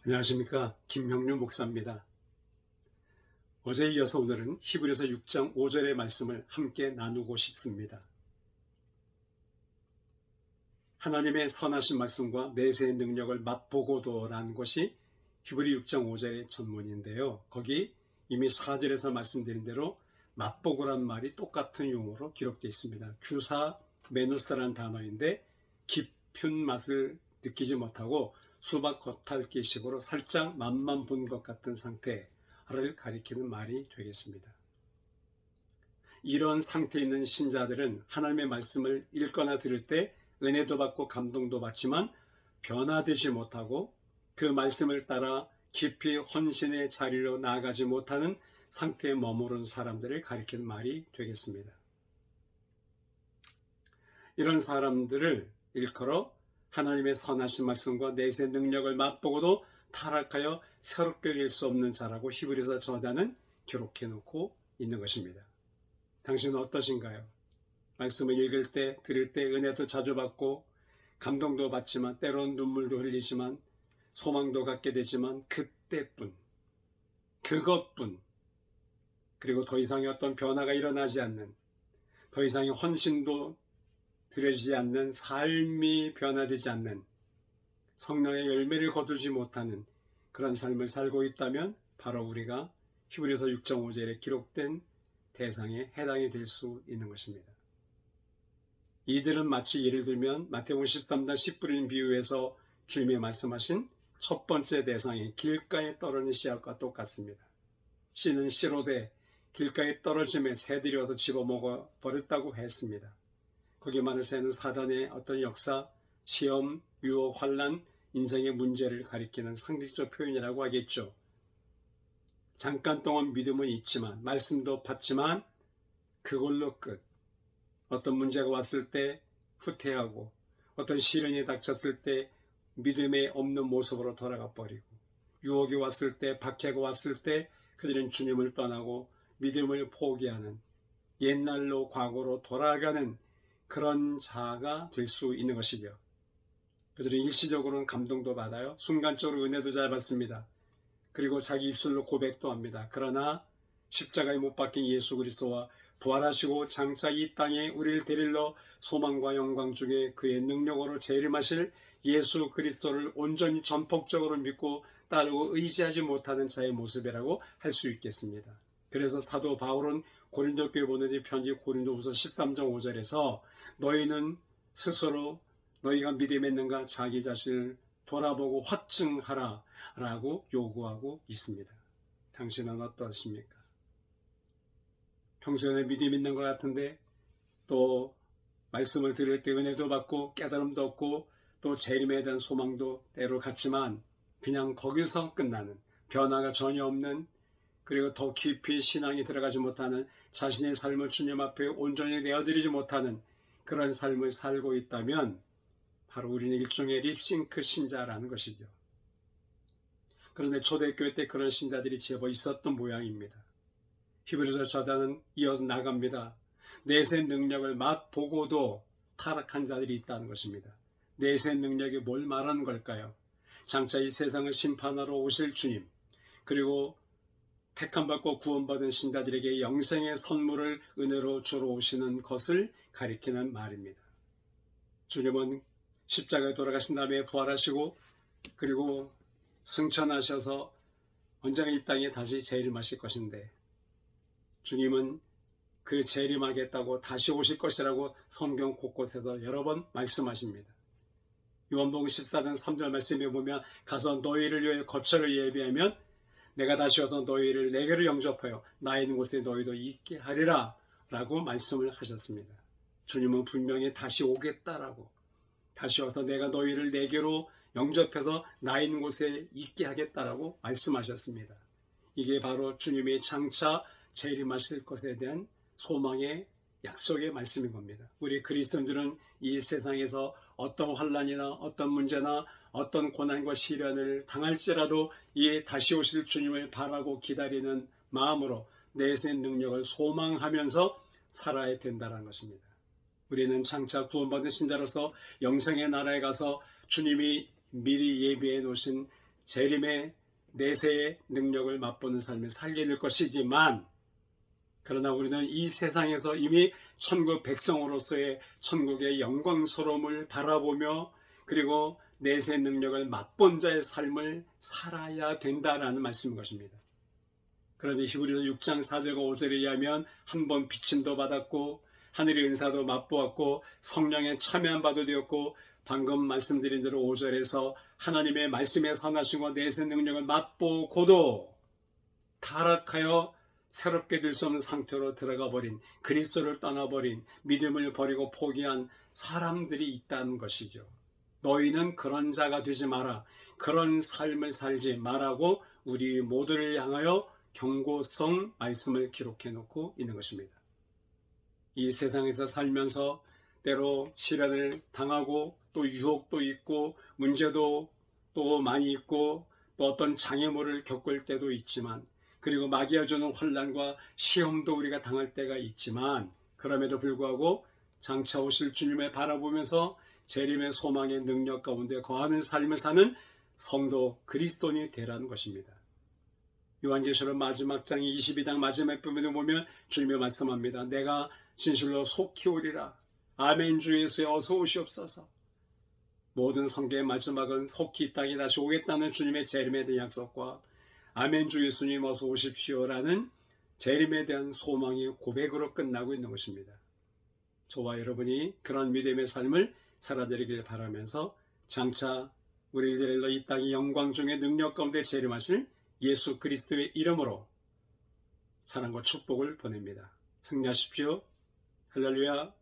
안녕하십니까, 김형류 목사입니다. 어제에 이어서 오늘은 히브리서 6장 5절의 말씀을 함께 나누고 싶습니다. 하나님의 선하신 말씀과 내세의 능력을 맛보고도라는 것이 히브리 6장 5절의 전문인데요. 거기 이미 4절에서 말씀드린 대로 맛보고란 말이 똑같은 용어로 기록되어 있습니다. 규사 메누스라는 단어인데 깊은 맛을 느끼지 못하고 수박 겉핥기식으로 살짝 맛만 본 것 같은 상태를 가리키는 말이 되겠습니다. 이런 상태에 있는 신자들은 하나님의 말씀을 읽거나 들을 때 은혜도 받고 감동도 받지만 변화되지 못하고 그 말씀을 따라 깊이 헌신의 자리로 나아가지 못하는 상태에 머무른 사람들을 가리키는 말이 되겠습니다. 이런 사람들을 일컬어 하나님의 선하신 말씀과 내세 능력을 맛보고도 타락하여 새롭게 될 수 없는 자라고 히브리서 저자는 기록해 놓고 있는 것입니다. 당신은 어떠신가요? 말씀을 읽을 때, 들을 때 은혜도 자주 받고 감동도 받지만 때로는 눈물도 흘리지만 소망도 갖게 되지만 그때뿐, 그것뿐, 그리고 더 이상의 어떤 변화가 일어나지 않는, 더 이상의 헌신도 드려지지 않는, 삶이 변화되지 않는, 성령의 열매를 거두지 못하는 그런 삶을 살고 있다면 바로 우리가 히브리서 6.5절에 기록된 대상에 해당이 될 수 있는 것입니다. 이들은 마치 예를 들면 마태복음 13장 씨 뿌린 비유에서 주님이 말씀하신 첫 번째 대상이 길가에 떨어진 씨앗과 똑같습니다. 씨는 씨로 돼 길가에 떨어짐에 새들이 와서 집어먹어 버렸다고 했습니다. 거기만을 새는 사단의 어떤 역사, 시험, 유혹, 환난, 인생의 문제를 가리키는 상징적 표현이라고 하겠죠. 잠깐 동안 믿음은 있지만, 말씀도 받지만 그걸로 끝. 어떤 문제가 왔을 때 후퇴하고, 어떤 시련이 닥쳤을 때 믿음에 없는 모습으로 돌아가 버리고, 유혹이 왔을 때, 박해가 왔을 때 그들은 주님을 떠나고 믿음을 포기하는, 옛날로 과거로 돌아가는 그런 자가 될 수 있는 것이죠. 그들은 일시적으로는 감동도 받아요. 순간적으로 은혜도 잘 받습니다. 그리고 자기 입술로 고백도 합니다. 그러나 십자가에 못 박힌 예수 그리스도와 부활하시고 장차 이 땅에 우리를 데리러 소망과 영광 중에 그의 능력으로 재림하실 예수 그리스도를 온전히 전폭적으로 믿고 따르고 의지하지 못하는 자의 모습이라고 할 수 있겠습니다. 그래서 사도 바울은 고린도 교회 보내는 편지 고린도후서 13장 5절에서 너희는 스스로 너희가 믿음에 있는가 자기 자신을 돌아보고 확증하라 라고 요구하고 있습니다. 당신은 어떠십니까? 평소에 믿음 있는 것 같은데 또 말씀을 들을 때 은혜도 받고 깨달음도 얻고 또 재림에 대한 소망도 때로 갖지만 그냥 거기서 끝나는, 변화가 전혀 없는, 그리고 더 깊이 신앙이 들어가지 못하는, 자신의 삶을 주님 앞에 온전히 내어드리지 못하는 그런 삶을 살고 있다면 바로 우리는 일종의 립싱크 신자라는 것이죠. 그런데 초대교회 때 그런 신자들이 제법 있었던 모양입니다. 히브리서 저자는 이어 나갑니다. 내세 능력을 맛보고도 타락한 자들이 있다는 것입니다. 내세 능력이 뭘 말하는 걸까요? 장차 이 세상을 심판하러 오실 주님, 그리고 택함받고 구원받은 신자들에게 영생의 선물을 은혜로 주러 오시는 것을 가리키는 말입니다. 주님은 십자가에 돌아가신 다음에 부활하시고 그리고 승천하셔서 언젠가 이 땅에 다시 재림하실 것인데 주님은 그 재림하겠다고 다시 오실 것이라고 성경 곳곳에서 여러 번 말씀하십니다. 요한복음 14장 3절 말씀에 보면 가서 너희를 위해 거처를 예비하면 내가 다시 와서 너희를 내게로 영접하여 나 있는 곳에 너희도 있게 하리라 라고 말씀을 하셨습니다. 주님은 분명히 다시 오겠다라고, 다시 와서 내가 너희를 내게로 영접해서 나 있는 곳에 있게 하겠다라고 말씀하셨습니다. 이게 바로 주님의 장차 재림하실 것에 대한 소망의 약속의 말씀인 겁니다. 우리 그리스도인들은 이 세상에서 어떤 환난이나 어떤 문제나 어떤 고난과 시련을 당할지라도 이 다시 오실 주님을 바라고 기다리는 마음으로 내세 능력을 소망하면서 살아야 된다는 것입니다. 우리는 장차 구원받은 신자로서 영생의 나라에 가서 주님이 미리 예비해 놓으신 재림의 내세의 능력을 맛보는 삶을 살게 될 것이지만, 그러나 우리는 이 세상에서 이미 천국 백성으로서의 천국의 영광스러움을 바라보며 그리고 내세 능력을 맛본 자의 삶을 살아야 된다라는 말씀인 것입니다. 그런데 히브리서 6장 4절과 5절에 의하면 한 번 비침도 받았고 하늘의 은사도 맛보았고 성령에 참여한 바도 되었고, 방금 말씀드린 대로 5절에서 하나님의 말씀에 선하심과 내세 능력을 맛보고도 타락하여 새롭게 될 수 없는 상태로 들어가 버린, 그리스도를 떠나버린, 믿음을 버리고 포기한 사람들이 있다는 것이죠. 너희는 그런 자가 되지 마라, 그런 삶을 살지 말라고 우리 모두를 향하여 경고성 말씀을 기록해 놓고 있는 것입니다. 이 세상에서 살면서 때로 시련을 당하고 또 유혹도 있고 문제도 또 많이 있고 또 어떤 장애물을 겪을 때도 있지만, 그리고 마귀가 주는 혼란과 시험도 우리가 당할 때가 있지만, 그럼에도 불구하고 장차 오실 주님을 바라보면서 재림의 소망의 능력 가운데 거하는 삶을 사는 성도 그리스도인이 되라는 것입니다. 요한계시록 마지막 장 22장 마지막 부분에 보면 주님이 말씀합니다. 내가 진실로 속히 오리라. 아멘. 주 예수여 어서 오시옵소서. 모든 성경의 마지막은 속히 이 땅에 다시 오겠다는 주님의 재림에 대한 약속과 아멘 주 예수님 어서 오십시오라는 재림에 대한 소망의 고백으로 끝나고 있는 것입니다. 저와 여러분이 그런 믿음의 삶을 살아드리길 바라면서 장차 우리들의 이 땅의 영광 중에 능력 가운데 재림하실 예수 그리스도의 이름으로 사랑과 축복을 보냅니다. 승리하십시오. 할렐루야.